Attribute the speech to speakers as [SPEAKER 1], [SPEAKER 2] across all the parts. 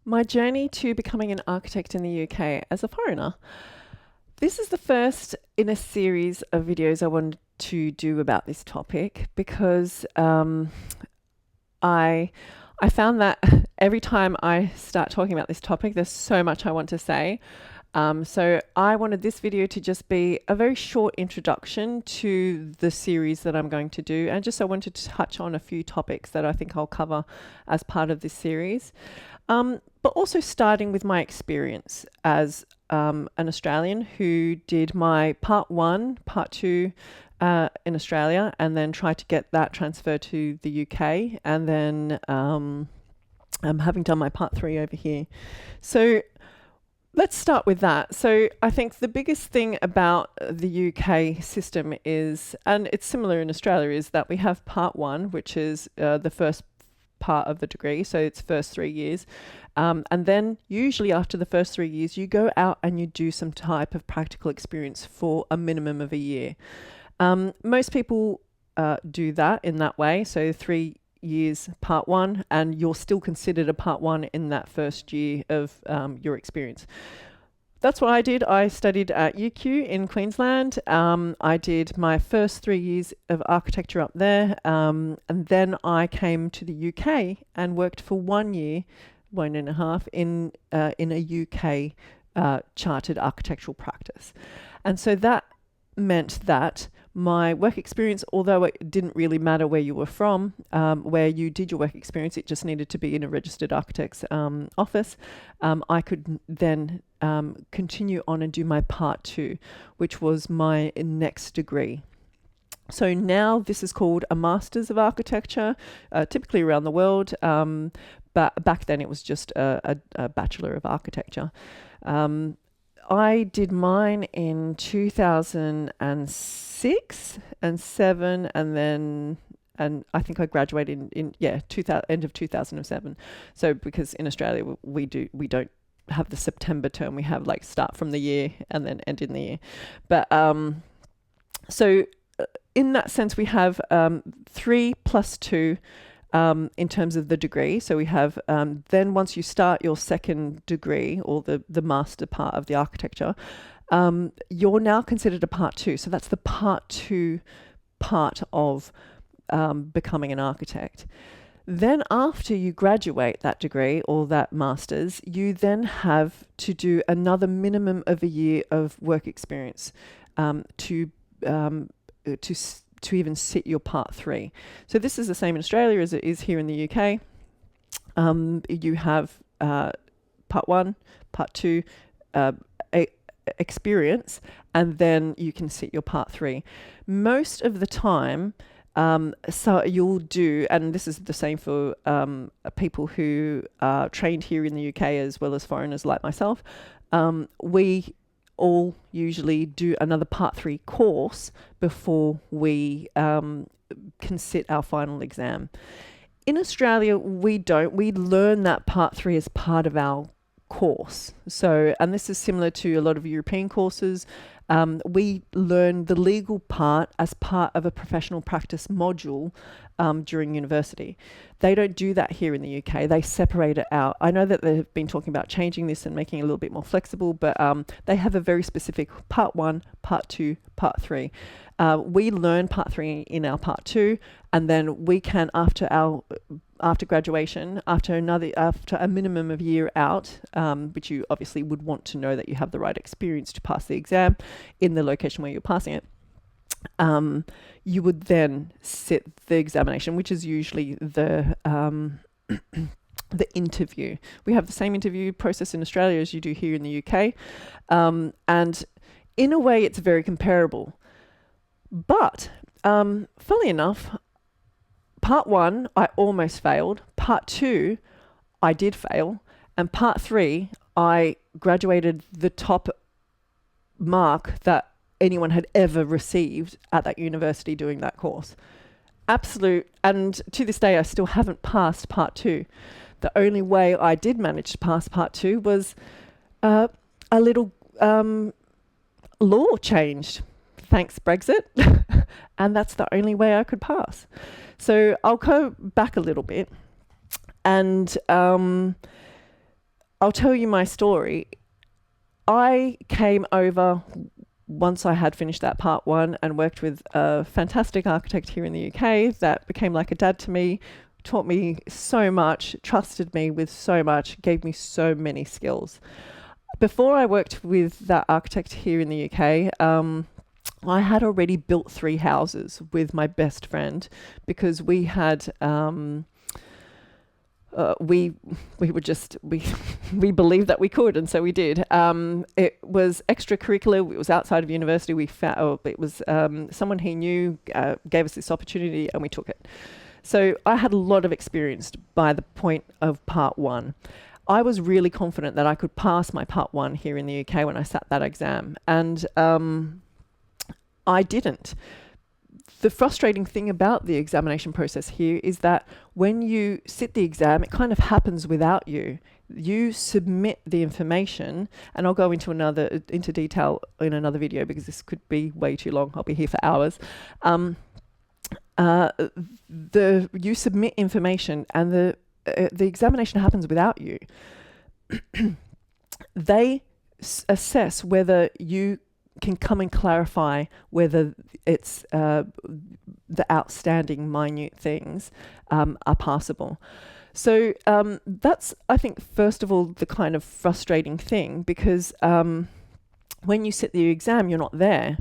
[SPEAKER 1] My journey to becoming an architect in the UK as a foreigner. This is the first in a series of videos I wanted to do about this topic because I found that every time I start talking about this topic, there's so much I want to say. So I wanted this video to just be a very short introduction to the series that I'm going to do, and just I wanted to touch on a few topics that I think I'll cover as part of this series. But also starting with my experience as an Australian who did my part one, part two in Australia, and then tried to get that transferred to the UK, and then having done my part three over here. So let's start with that. So I think the biggest thing about the UK system is, and it's similar in Australia, is that we have part one, which is the first part of the degree, so it's first 3 years, and then usually after the first 3 years you go out and you do some type of practical experience for a minimum of a year. Most people do that in that way, so 3 years part one, and you're still considered a part one in that first year of your experience. That's what I did. I studied at UQ in Queensland. I did my first 3 years of architecture up there, and then I came to the UK and worked for 1 year, 1.5, in a UK chartered architectural practice. And so that meant that my work experience, although it didn't really matter where you were from, where you did your work experience, it just needed to be in a registered architect's office. I could then continue on and do my part two, which was my next degree. So now this is called a Masters of Architecture, typically around the world, but back then it was just a Bachelor of Architecture. I did mine in 2006 and 7, and I think I graduated in end of 2007. So because in Australia we don't have the September term, we have like start from the year and then end in the year. But so in that sense we have 3 plus 2 in terms of the degree. So we have then once you start your second degree, or the master part of the architecture, you're now considered a part two. So that's the part two part of becoming an architect. Then after you graduate that degree or that master's, you then have to do another minimum of a year of work experience to even sit your part three. So this is the same in Australia as it is here in the UK. You have part one, part two experience, and then you can sit your part three. Most of the time, so you'll do, and this is the same for people who are trained here in the UK as well as foreigners like myself, we all usually do another part three course before we can sit our final exam. In Australia, we don't. We learn that part three as part of our course. So, and this is similar to a lot of European courses. We learn the legal part as part of a professional practice module during university. They don't do that here in the UK. They separate it out. I know that they've been talking about changing this and making it a little bit more flexible, but they have a very specific part one, part two, part three. We learn part three in our part two, and then we can, after graduation, after a minimum of a year out, which you obviously would want to know that you have the right experience to pass the exam in the location where you're passing it, you would then sit the examination, which is usually the interview. We have the same interview process in Australia as you do here in the UK, and in a way it's very comparable. But funnily enough, part one, I almost failed. Part two, I did fail. And part three, I graduated the top mark that anyone had ever received at that university doing that course. Absolute. And to this day, I still haven't passed part two. The only way I did manage to pass part two was a little law changed. Thanks, Brexit. And that's the only way I could pass. So I'll go back a little bit. And I'll tell you my story. I came over once I had finished that part one and worked with a fantastic architect here in the UK that became like a dad to me, taught me so much, trusted me with so much, gave me so many skills. Before I worked with that architect here in the UK, I had already built 3 houses with my best friend because we had we were just we believed that we could, and so we did. It was extracurricular. It was outside of university. It was someone he knew gave us this opportunity, and we took it. So I had a lot of experience by the point of part one. I was really confident that I could pass my part one here in the UK when I sat that exam, and I didn't. The frustrating thing about the examination process here is that when you sit the exam, it kind of happens without you. You submit the information, and I'll go into detail in another video because this could be way too long. I'll be here for hours. You submit information, and the examination happens without you. They assess whether you can come and clarify whether it's the outstanding minute things are passable. So that's, I think, first of all, the kind of frustrating thing, because when you sit the exam, you're not there.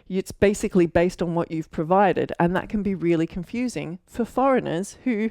[SPEAKER 1] It's basically based on what you've provided, and that can be really confusing for foreigners who,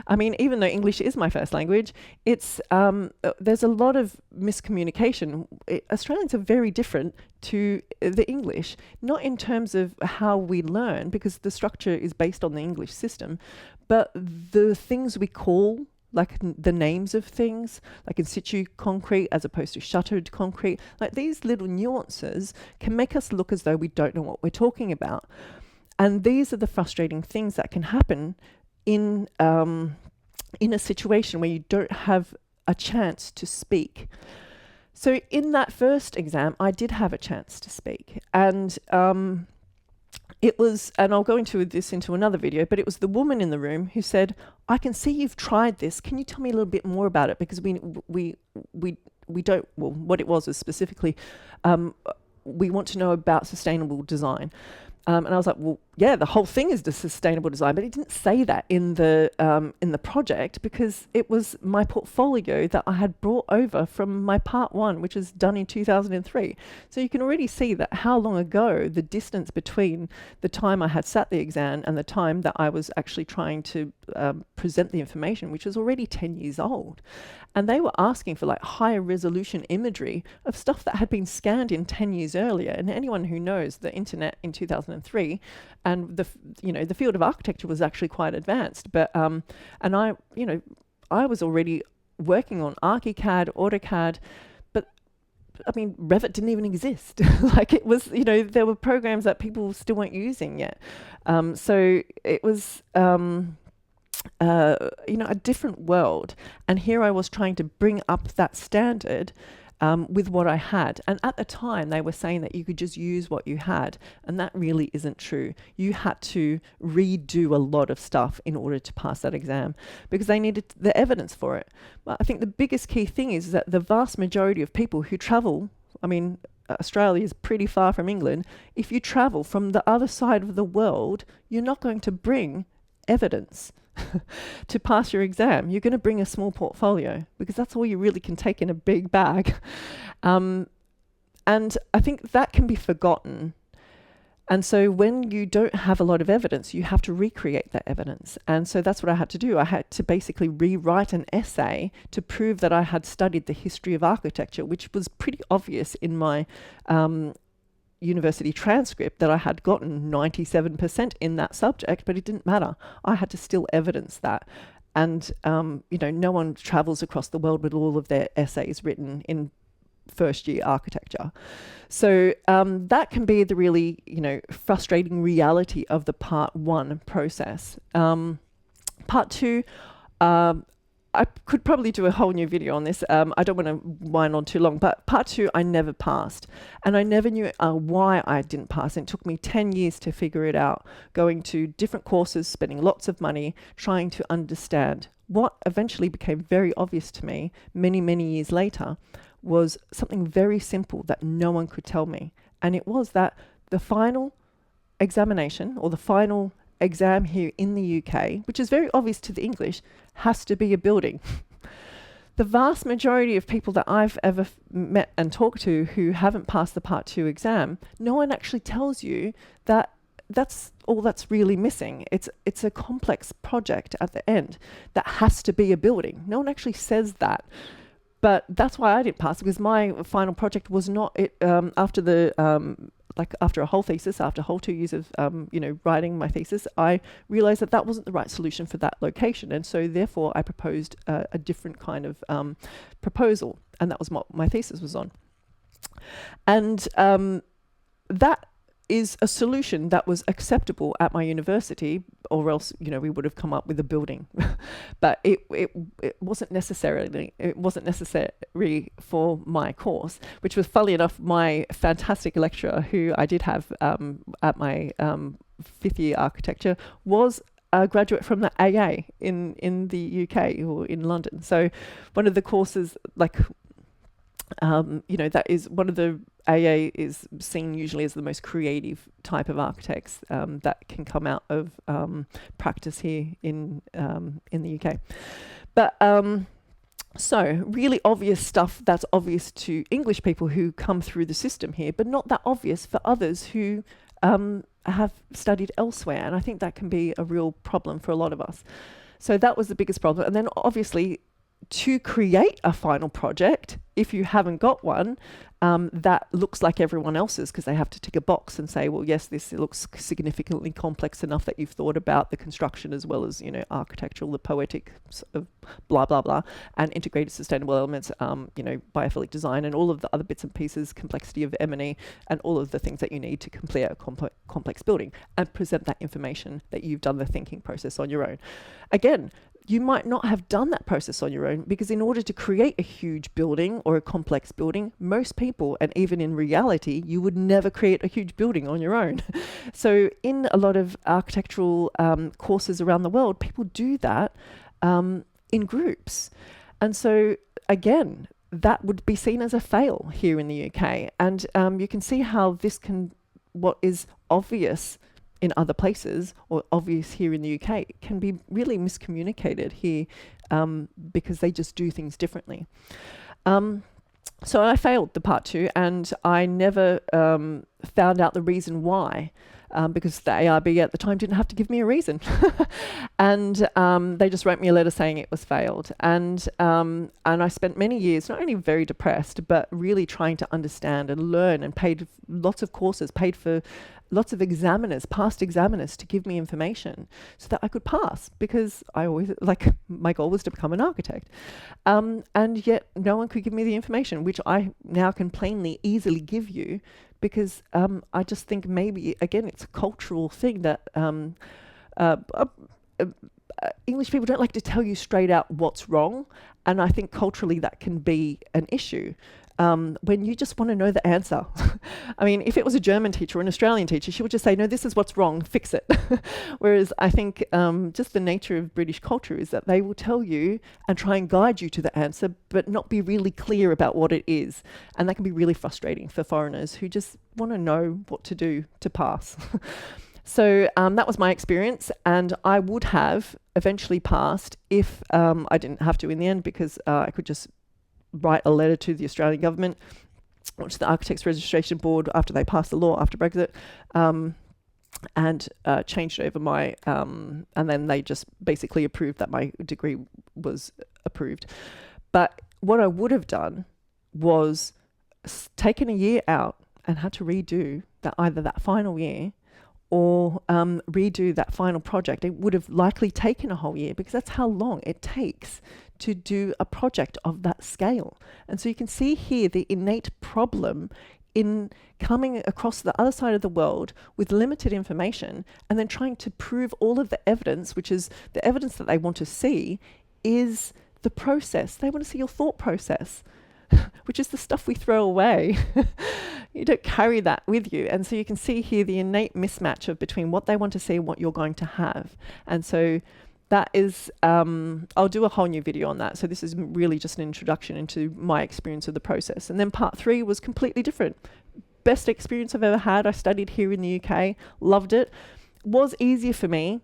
[SPEAKER 1] I mean, even though English is my first language, it's there's a lot of miscommunication. Australians are very different to the English, not in terms of how we learn, because the structure is based on the English system, but the things we call, like the names of things, like in situ concrete as opposed to shuttered concrete, like these little nuances can make us look as though we don't know what we're talking about. And these are the frustrating things that can happen in a situation where you don't have a chance to speak. So in that first exam, I did have a chance to speak, and it was, and I'll go into this into another video, but it was the woman in the room who said, "I can see you've tried this. Can you tell me a little bit more about it? Because we don't." Well, what it was specifically, we want to know about sustainable design. And I was like, well, yeah, the whole thing is the sustainable design, but it didn't say that in the project, because it was my portfolio that I had brought over from my part one, which was done in 2003. So you can already see that how long ago, the distance between the time I had sat the exam and the time that I was actually trying to present the information, which was already 10 years old. And they were asking for like higher resolution imagery of stuff that had been scanned in 10 years earlier. And anyone who knows the internet in 2003 and the field of architecture was actually quite advanced. But and I was already working on ArchiCAD, AutoCAD, but I mean, Revit didn't even exist. Like it was, there were programs that people still weren't using yet. So it was a different world. And here I was trying to bring up that standard with what I had. And at the time, they were saying that you could just use what you had. And that really isn't true. You had to redo a lot of stuff in order to pass that exam, because they needed the evidence for it. But I think the biggest key thing is that the vast majority of people who travel, I mean, Australia is pretty far from England. If you travel from the other side of the world, you're not going to bring evidence to pass your exam. You're going to bring a small portfolio, because that's all you really can take in a big bag. And I think that can be forgotten. And so when you don't have a lot of evidence, you have to recreate that evidence. And so that's what I had to do. I had to basically rewrite an essay to prove that I had studied the history of architecture, which was pretty obvious in my university transcript, that I had gotten 97% in that subject, but it didn't matter. I had to still evidence that. And, no one travels across the world with all of their essays written in first year architecture. So that can be the really, frustrating reality of the part one process. Part two, I could probably do a whole new video on this. I don't want to whine on too long, but part 2, I never passed. And I never knew why I didn't pass. And it took me 10 years to figure it out, going to different courses, spending lots of money, trying to understand. What eventually became very obvious to me many, many years later was something very simple that no one could tell me. And it was that the final examination, or the final exam here in the UK, which is very obvious to the English, has to be a building. The vast majority of people that I've ever met and talked to who haven't passed the Part 2 exam, no one actually tells you that that's all that's really missing. It's a complex project at the end that has to be a building. No one actually says that. But that's why I didn't pass, because my final project was not it. After a whole thesis, after a whole 2 years of writing my thesis, I realized that that wasn't the right solution for that location, and so therefore I proposed a different kind of proposal, and that was what my thesis was on. And that is a solution that was acceptable at my university, or else we would have come up with a building. But it wasn't necessary for my course, which was, funnily enough, my fantastic lecturer who I did have at my 5th year architecture was a graduate from the AA in the UK, or in London. So one of the courses, that is one of the AA is seen usually as the most creative type of architects that can come out of practice here in the UK. But so really obvious stuff that's obvious to English people who come through the system here, but not that obvious for others who have studied elsewhere. And I think that can be a real problem for a lot of us. So that was the biggest problem. And then obviously, to create a final project, if you haven't got one that looks like everyone else's, because they have to tick a box and say, well, yes, this looks significantly complex enough that you've thought about the construction as well as, architectural, the poetic of blah, blah, blah, and integrated sustainable elements, biophilic design, and all of the other bits and pieces, complexity of M&E, and all of the things that you need to complete a complex building, and present that information that you've done the thinking process on your own. Again, you might not have done that process on your own, because in order to create a huge building or a complex building, most people, and even in reality, you would never create a huge building on your own. So in a lot of architectural courses around the world, people do that in groups. And so again, that would be seen as a fail here in the UK. And you can see how what is obvious in other places, or obvious here in the UK, can be really miscommunicated here because they just do things differently. So I failed the Part 2, and I never found out the reason why, because the ARB at the time didn't have to give me a reason. And they just wrote me a letter saying it was failed. And I spent many years not only very depressed, but really trying to understand and learn, and paid lots of courses, paid for lots of examiners, past examiners, to give me information so that I could pass, because I always, my goal was to become an architect. And yet no one could give me the information, which I now can plainly, easily give you, because I just think maybe, again, it's a cultural thing that English people don't like to tell you straight out what's wrong. And I think culturally that can be an issue. When you just want to know the answer. I mean, if it was a German teacher or an Australian teacher, she would just say, no, this is what's wrong, fix it. Whereas I think just the nature of British culture is that they will tell you and try and guide you to the answer, but not be really clear about what it is. And that can be really frustrating for foreigners who just want to know what to do to pass. So that was my experience, and I would have eventually passed if I didn't have to in the end, because I could just write a letter to the Australian government, which the Architects Registration Board, after they passed the law after Brexit, and changed over my, and then they just basically approved that my degree was approved. But what I would have done was taken a year out and had to redo that, either that final year or redo that final project. It would have likely taken a whole year, because that's how long it takes to do a project of that scale. And so you can see here the innate problem in coming across the other side of the world with limited information, and then trying to prove all of the evidence, which is the evidence that they want to see, is the process. They want to see your thought process, which is the stuff we throw away. You don't carry that with you. And so you can see here the innate mismatch of between what they want to see and what you're going to have. And so that is, I'll do a whole new video on that. So this is really just an introduction into my experience of the process. And then part 3 was completely different. Best experience I've ever had. I studied here in the UK, loved it. Was easier for me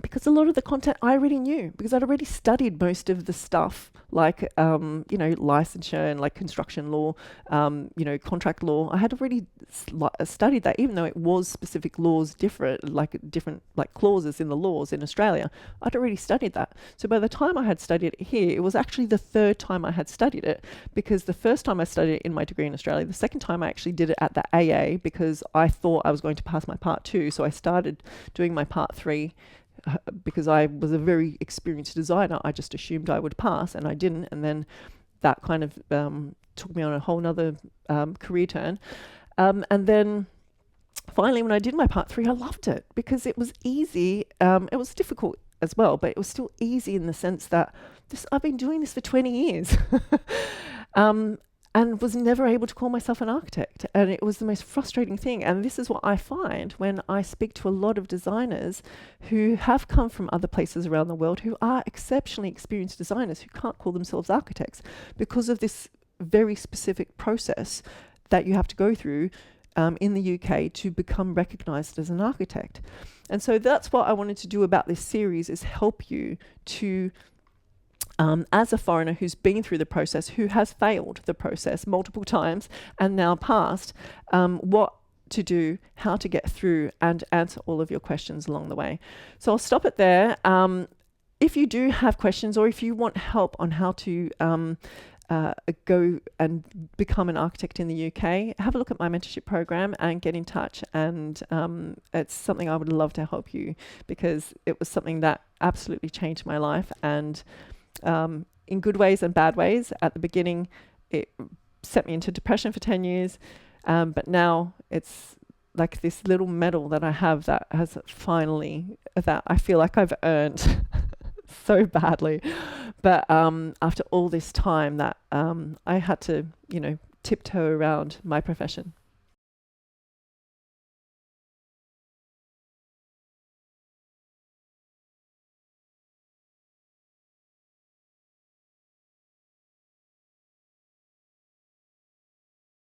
[SPEAKER 1] because a lot of the content I already knew, because I'd already studied most of the stuff like, licensure and like construction law, contract law. I had already studied that, even though it was specific laws, different clauses in the laws in Australia. I'd already studied that. So by the time I had studied it here, it was actually the 3rd time I had studied it, because the first time I studied it in my degree in Australia, the second time I actually did it at the AA because I thought I was going to pass my part 2. So I started doing my part 3 because I was a very experienced designer. I just assumed I would pass, and I didn't. And then that kind of took me on a whole nother career turn. And then finally, when I did my part 3, I loved it because it was easy. It was difficult as well, but it was still easy in the sense that I've been doing this for 20 years. And was never able to call myself an architect. And it was the most frustrating thing. And this is what I find when I speak to a lot of designers who have come from other places around the world, who are exceptionally experienced designers who can't call themselves architects because of this very specific process that you have to go through in the UK to become recognized as an architect. And so that's what I wanted to do about this series, is help you to as a foreigner who's been through the process, who has failed the process multiple times and now passed, what to do, how to get through, and answer all of your questions along the way. So I'll stop it there. If you do have questions, or if you want help on how to go and become an architect in the UK, have a look at my mentorship program and get in touch. And it's something I would love to help you, because it was something that absolutely changed my life, and in good ways and bad ways. At the beginning, it set me into depression for 10 years. But now it's like this little medal that I have that has finally, that I feel like I've earned so badly. But after all this time that I had to, tiptoe around my profession.